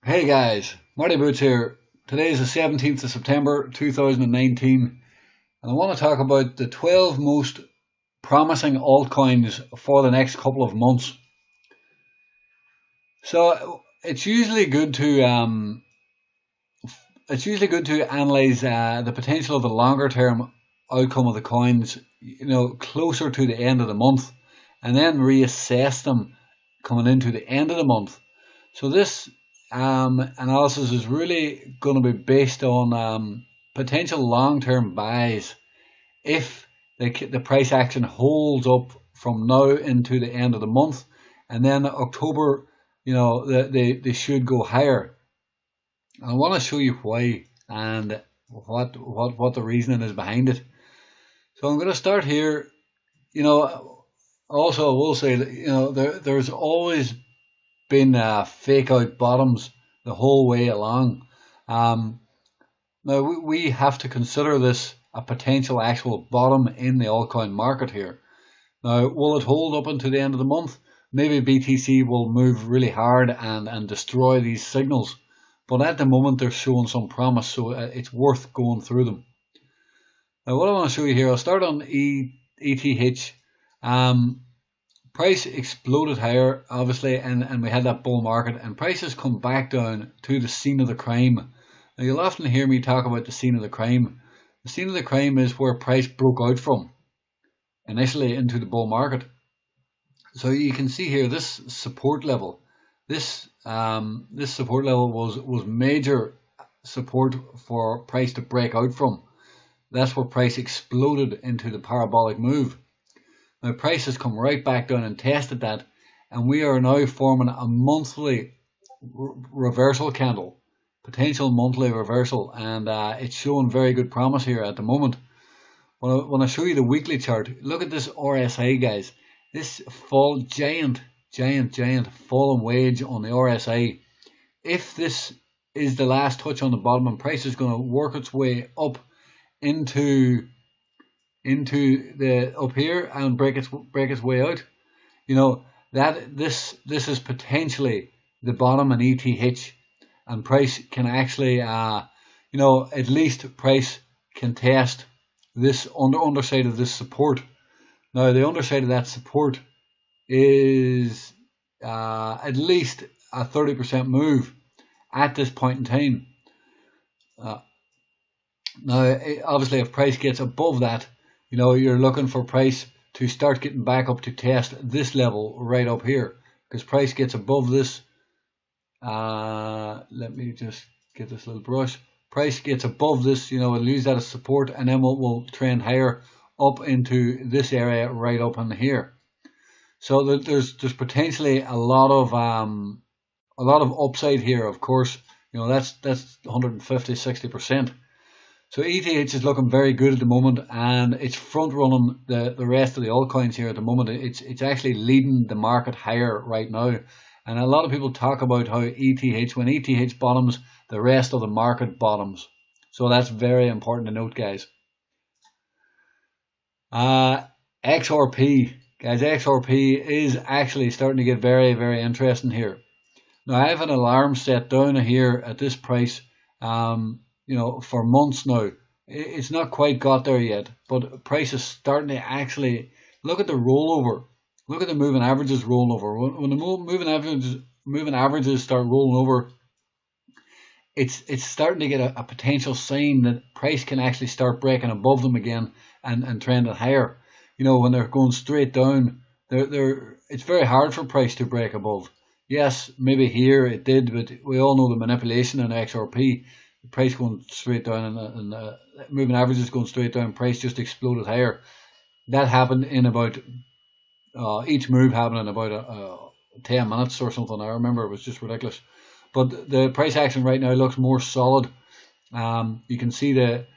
Hey guys, Marty Boots here. Today is the 17th of September 2019, and I want to talk about the 12 most promising altcoins for the next couple of months. So it's usually good to analyze the potential of the longer term outcome of the coins, closer to the end of the month, and then reassess them coming into the end of the month. So this analysis is really going to be based on potential long-term buys if the price action holds up from now into the end of the month, and then October, they should go higher. I want to show you why and what the reasoning is behind it. So I'm going to start here. Also I will say that there's always been fake out bottoms the whole way along. Um, Now we have to consider this a potential actual bottom in the altcoin market here. Now, will it hold up until the end of the month? Maybe BTC will move really hard and destroy these signals. But at the moment, they're showing some promise, so it's worth going through them. Now, what I want to show you here, I'll start on ETH. Um, Price exploded higher, obviously, and we had that bull market, and prices come back down to the scene of the crime. Now, you'll often hear me talk about the scene of the crime. The scene of the crime is where price broke out from initially into the bull market. So you can see here this support level. This support level was major support for price to break out from. That's where price exploded into the parabolic move. Now price has come right back down and tested that, and we are now forming a monthly reversal candle, potential monthly reversal, and it's showing very good promise here at the moment. When I show you the weekly chart, look at this RSI, guys. This giant fallen wedge on the RSI. If this is the last touch on the bottom, and price is going to work its way up into the up here and break its way out, that this is potentially the bottom in ETH, and price can actually at least price can test this underside of this support. Now the underside of that support is at least a 30% move at this point in time. Now obviously if price gets above that, you're looking for price to start getting back up to test this level right up here, because price gets above this. Let me just get this little brush. Price gets above this, it'll use that as support, and then we'll trend higher up into this area right up in here. So there's potentially a lot of upside here. Of course, that's 150-60%. So ETH is looking very good at the moment, and it's front running the rest of the altcoins here at the moment. It's actually leading the market higher right now. And a lot of people talk about how when ETH bottoms, the rest of the market bottoms. So that's very important to note, guys. XRP, guys, XRP is actually starting to get very, very interesting here. Now I have an alarm set down here at this price, for months now. It's not quite got there yet, but price is starting to actually look at the rollover. Look at the moving averages rollover. When the moving averages start rolling over, it's starting to get a potential sign that price can actually start breaking above them again and trending higher. When they're going straight down, it's very hard for price to break above. Yes, maybe here it did, but we all know the manipulation in XRP. The price going straight down and moving averages going straight down, price just exploded higher. That happened in about each move happened in about 10 minutes or something. I remember it was just ridiculous. But the price action right now looks more solid. You can see there's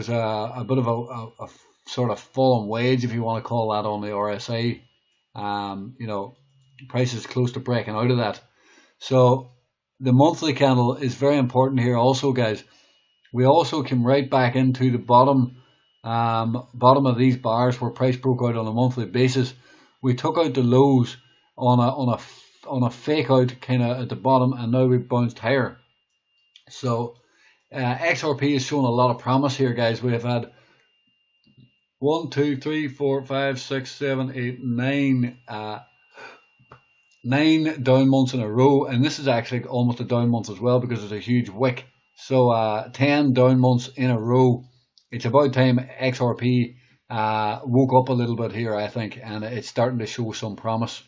a bit of a sort of fallen wedge, if you want to call that, on the RSI. Price is close to breaking out of that. So the monthly candle is very important here also, guys. We also came right back into the bottom of these bars where price broke out on a monthly basis. We took out the lows on a on a fake out kind of at the bottom, and now we've bounced higher. So XRP is showing a lot of promise here, guys. We have had 1, 2, 3, 4, 5, 6, 7, 8, 9, 9 down months in a row, and this is actually almost a down month as well because there's a huge wick. So 10 down months in a row. It's about time XRP woke up a little bit here, I think, and it's starting to show some promise.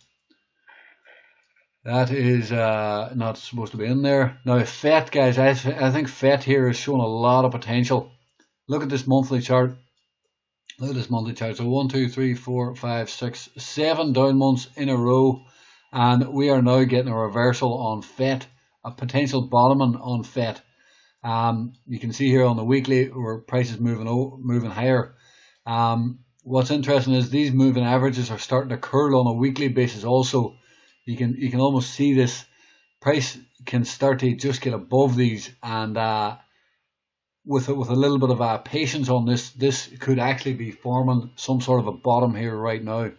That is not supposed to be in there. Now FET, guys, I think FET here is showing a lot of potential. Look at this monthly chart. Look at this monthly chart. So 1, 2, 3, 4, 5, 6, 7 down months in a row. And we are now getting a reversal on FET, a potential bottoming on FET. You can see here on the weekly where prices moving higher. What's interesting is these moving averages are starting to curl on a weekly basis also. You can almost see this price can start to just get above these, and with a little bit of patience on this could actually be forming some sort of a bottom here right now.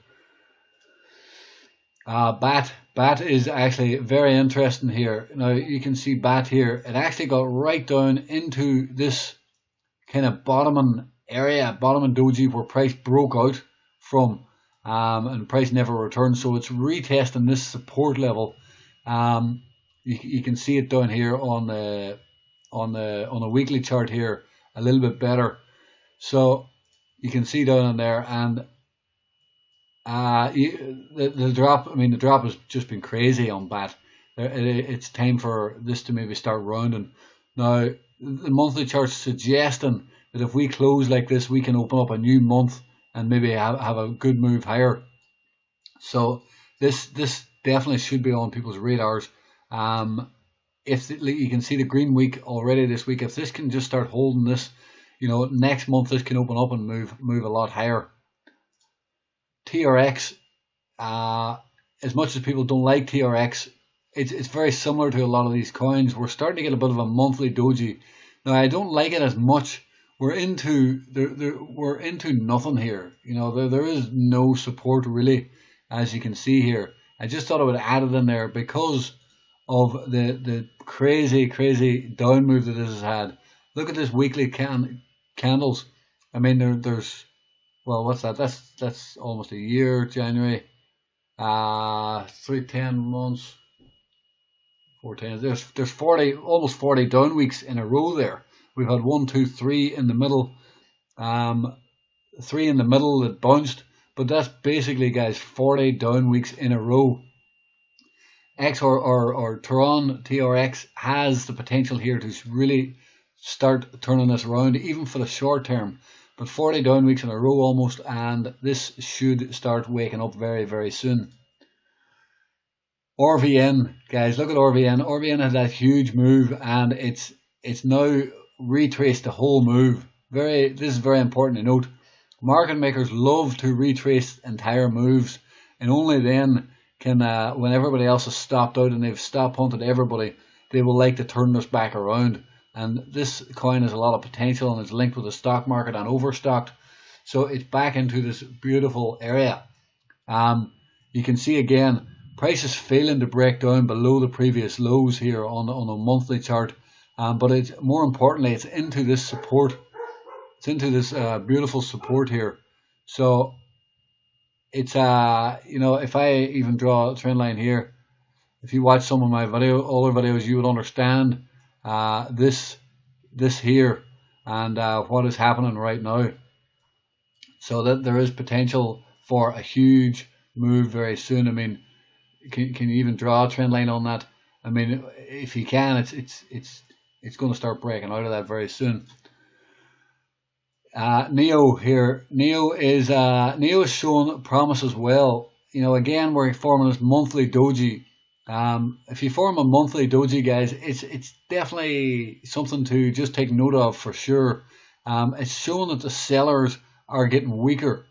BAT is actually very interesting here. Now you can see BAT here. It actually got right down into this kind of bottoming area, bottoming doji, where price broke out from, and price never returned. So it's retesting this support level. You can see it down here on the weekly chart here a little bit better. So you can see down in there, and the drop. I mean, the drop has just been crazy on BAT. It's time for this to maybe start rounding. Now the monthly chart's suggesting that if we close like this, we can open up a new month and maybe have a good move higher. So this definitely should be on people's radars. If you can see the green week already this week, if this can just start holding this, next month this can open up and move a lot higher. TRX, as much as people don't like TRX, it's very similar to a lot of these coins. We're starting to get a bit of a monthly doji. Now I don't like it as much. We're into nothing here. There is no support really, as you can see here. I just thought I would add it in there because of the crazy down move that this has had. Look at this weekly candles. I mean, there's well, what's that? That's almost a year. January, 10 months, 4 10. There's 40, almost 40 down weeks in a row there. We've had 1, 2, 3 in the middle, 3 in the middle that bounced, but that's basically, guys, 40 down weeks in a row. Tron TRX has the potential here to really start turning this around, even for the short term. But 40 down weeks in a row almost, and this should start waking up very, very soon. RVN, guys, look at RVN. RVN has that huge move, and it's now retraced the whole move. This is very important to note. Market makers love to retrace entire moves, and only then can, when everybody else has stopped out and they've stop hunted everybody, they will like to turn this back around. And this coin has a lot of potential, and it's linked with the stock market and overstocked, so it's back into this beautiful area. You can see again, price is failing to break down below the previous lows here on a monthly chart. But it's more importantly, it's into this support. It's into this beautiful support here. So it's if I even draw a trend line here, if you watch some of my older videos, you would understand this here and what is happening right now. So that there is potential for a huge move very soon. I mean, can you even draw a trend line on that? I mean, if you can, it's going to start breaking out of that very soon. Neo here. Neo is showing promise as well. Again, we're forming this monthly doji. If you form a monthly doji, guys, it's definitely something to just take note of for sure. It's showing that the sellers are getting weaker.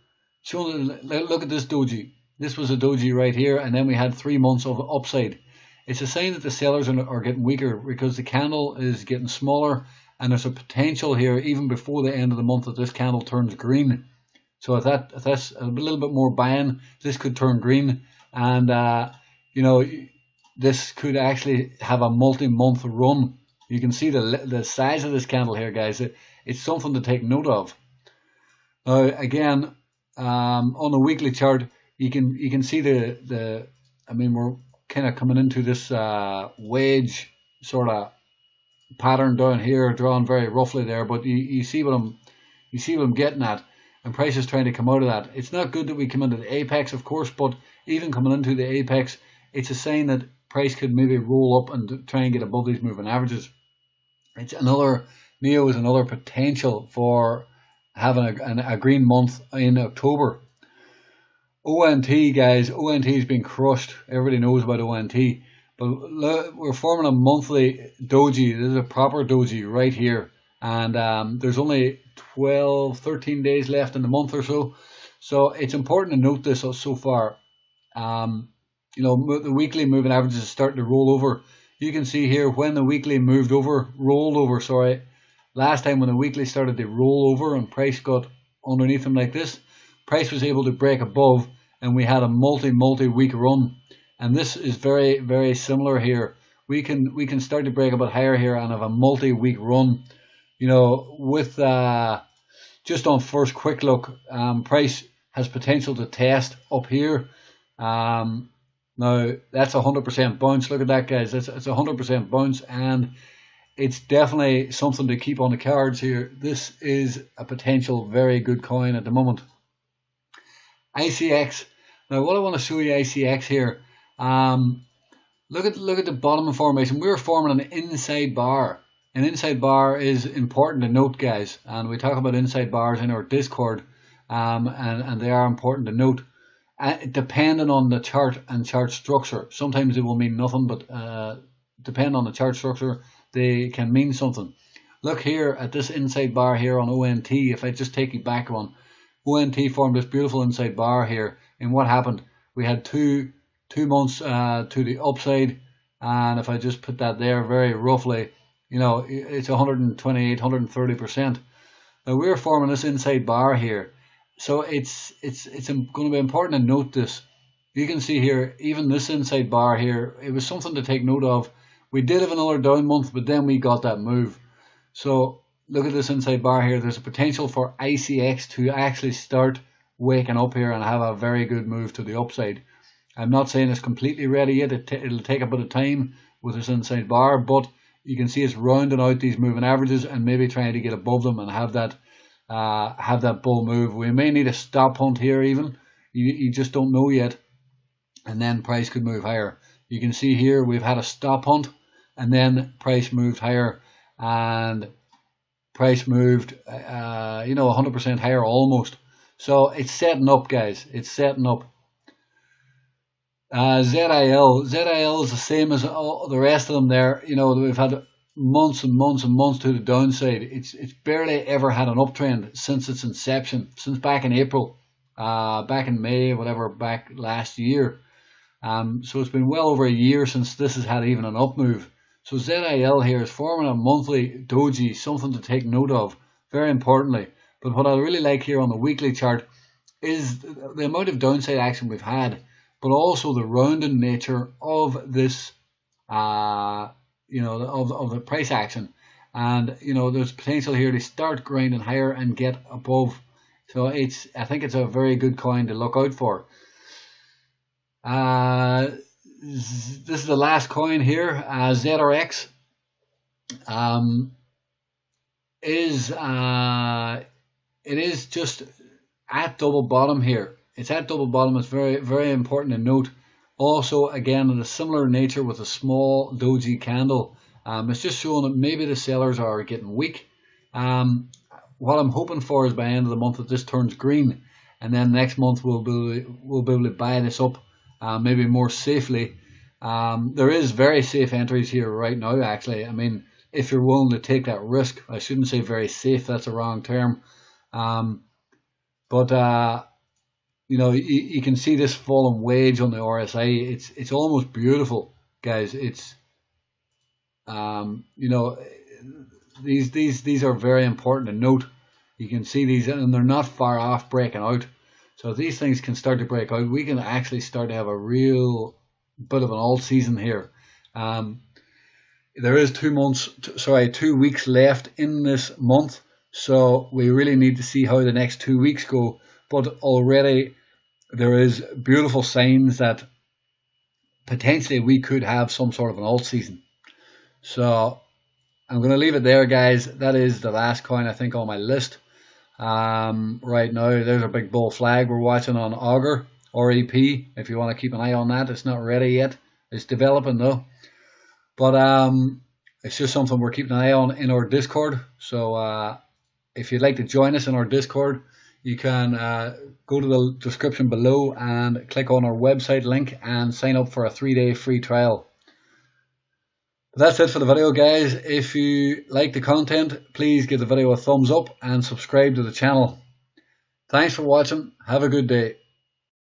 Look at this doji. This was a doji right here, and then we had 3 months of upside. It's a sign that the sellers are getting weaker because the candle is getting smaller, and there's a potential here even before the end of the month that this candle turns green. So if that's a little bit more buying, this could turn green, and this could actually have a multi-month run. You can see the size of this candle here, guys. It's something to take note of. Now, again, on the weekly chart, you can see the. I mean, we're kind of coming into this wedge sort of pattern down here, drawn very roughly there. But you see what I'm getting at. And price is trying to come out of that. It's not good that we come into the apex, of course, but even coming into the apex, it's a sign that price could maybe roll up and try and get above these moving averages. It's another NEO is another potential for having a green month in October. ONT, guys, ONT has been crushed. Everybody knows about ONT. But we're forming a monthly doji. This is a proper doji right here. And there's only 12, 13 days left in the month or so. So it's important to note this so far. The weekly moving averages is starting to roll over. You can see here when the weekly rolled over, last time when the weekly started to roll over and price got underneath them like this, price was able to break above and we had a multi-week run. And this is very, very similar here. We can start to break a bit higher here and have a multi-week run. With just on first quick look, price has potential to test up here. Now that's 100% bounce. Look at that, guys. It's 100% bounce, and it's definitely something to keep on the cards here. This is a potential very good coin at the moment. ICX. Now, what I want to show you ICX here. Look at the bottom formation. We're forming an inside bar. An inside bar is important to note, guys, and we talk about inside bars in our Discord, and they are important to note. Depending on the chart and chart structure, sometimes it will mean nothing, but depending on the chart structure, they can mean something. Look here at this inside bar here on ONT. If I just take you back one, ONT formed this beautiful inside bar here, and what happened? We had two months to the upside, and if I just put that there very roughly, it's 128, 130%. Now we're forming this inside bar here. So it's going to be important to note this. You can see here, even this inside bar here, it was something to take note of. We did have another down month, but then we got that move. So look at this inside bar here. There's a potential for ICX to actually start waking up here and have a very good move to the upside. I'm not saying it's completely ready yet. It'll take a bit of time with this inside bar, but you can see it's rounding out these moving averages and maybe trying to get above them and have that bull move. We may need a stop hunt here even. You just don't know yet. And then price could move higher. You can see here we've had a stop hunt and then price moved higher and price moved 100% higher almost. So it's setting up, guys. It's setting up. ZIL is the same as all the rest of them there. We've had months and months and months to the downside. It's barely ever had an uptrend since its inception, since back in April, back in May, whatever, back last year. So it's been well over a year since this has had even an up move. So ZIL here is forming a monthly doji, something to take note of, very importantly. But what I really like here on the weekly chart is the amount of downside action we've had, but also the rounding nature of this of the price action. And there's potential here to start grinding higher and get above. So I think it's a very good coin to look out for. This is the last coin here. ZRX it is just at double bottom here. It's at double bottom. It's very, very important to note. Also, again, in a similar nature with a small doji candle. It's just showing that maybe the sellers are getting weak. What I'm hoping for is by the end of the month that this turns green, and then next month we'll be able to buy this up maybe more safely. There is very safe entries here right now, actually. I mean, if you're willing to take that risk. I shouldn't say very safe, that's a wrong term. You can see this fallen wedge on the RSI. It's almost beautiful, guys. It's these are very important to note. You can see these, and they're not far off breaking out. So if these things can start to break out, we can actually start to have a real bit of an alt season here. There is 2 weeks left in this month, so we really need to see how the next 2 weeks go. But already there is beautiful signs that potentially we could have some sort of an alt season. So I'm going to leave it there, guys. That is the last coin I think on my list. Right now, there's a big bull flag we're watching on Augur, REP. If you want to keep an eye on that, it's not ready yet. It's developing though. But it's just something we're keeping an eye on in our Discord. So if you'd like to join us in our Discord, you can go to the description below and click on our website link and sign up for a 3-day free trial. But that's it for the video, guys. If you like the content, please give the video a thumbs up and subscribe to the channel. Thanks for watching. Have a good day.